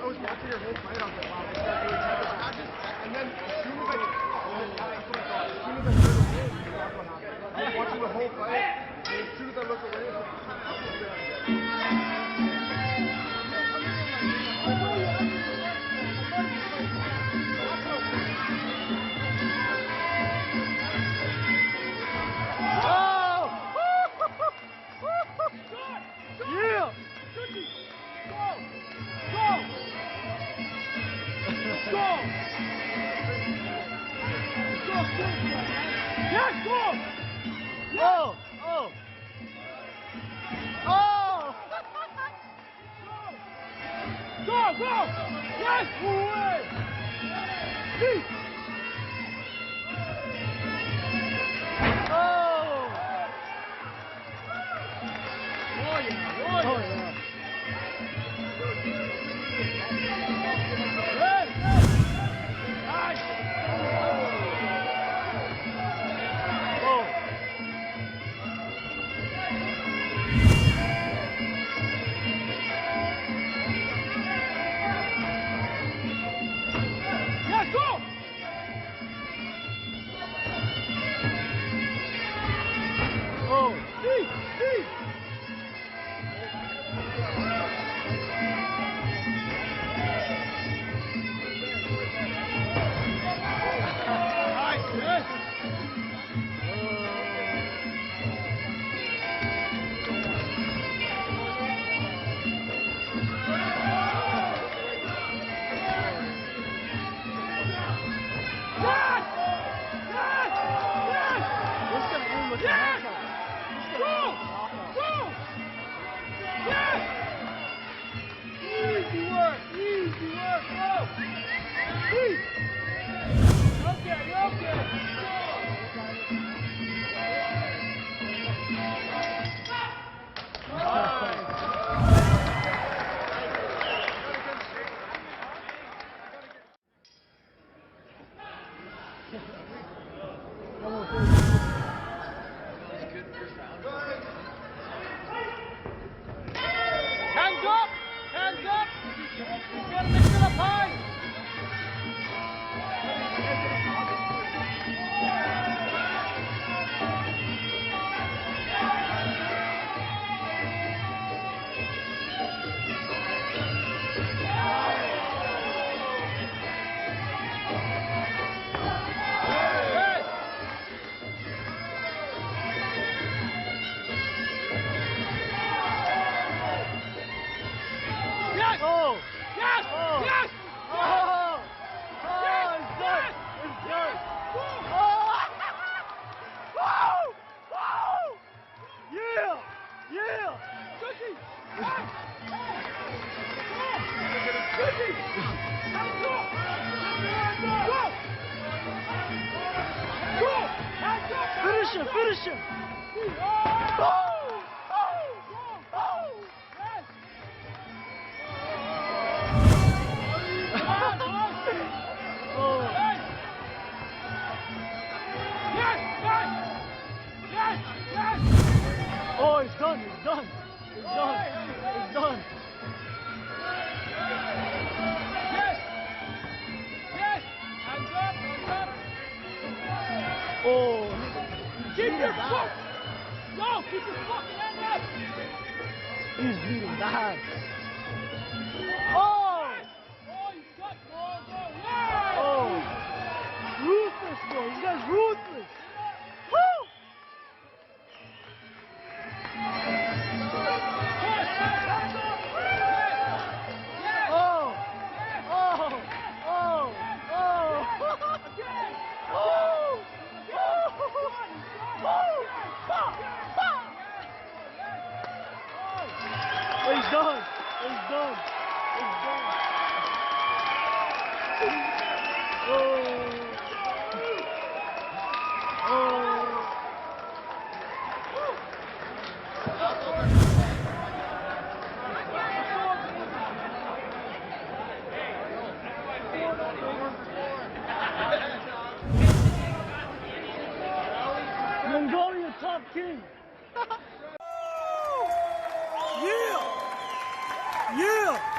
was watching your whole fight, I was like, wow, they start doing type of matches. And then as soon as I, that's what I thought. As soon as I turned away, that's what happened. I was watching the whole fight, and as soon as I looked away, I was like, that was there. Yes, go! Oh! Oh! Oh! Go, go! Yes, away! See! Oh! Oh, yeah, oh, Oh, yeah. yeah. Yes, yes! Nice! Oh! Yes, go! Oh! See, see! Nice, yes! Yes! Yes! Yes! This is gonna end with Yes! a knockout. Go! Go! Yes! Easy work, go! Easy! Okay, okay. Hands up! Hands up! You gotta mix it up high! Yes! Yes! Oh! Yes! Oh! Yes! Oh! Oh! Yes! It's done! Yes! It's done! Go! Oh! Whoa! Whoa! Yeah! Yeah! Cookie! Yes! Cookie! Hands up! Go! Go! Hands up! Finish him! Finish him! Oh! Oh! Oh! Oh! Yes! Oh! Yes! Yes! Yes! Yes! Oh, it's done! It's done! It's done! It's done! Yes! Yes! Hands up! Hands up! Oh! Keep your foot! No! Keep your fucking hand up! He's bleeding bad. Oh! Oh, you got go! Yeah! Oh! Ruthless, bro! This guy's ruthless! Woo! Yes! Oh! Oh! Oh! Oh! Oh! Oh, he's done! He's done! He's done! Oh! Oh! Mongolia top king! Yeah! Yeah!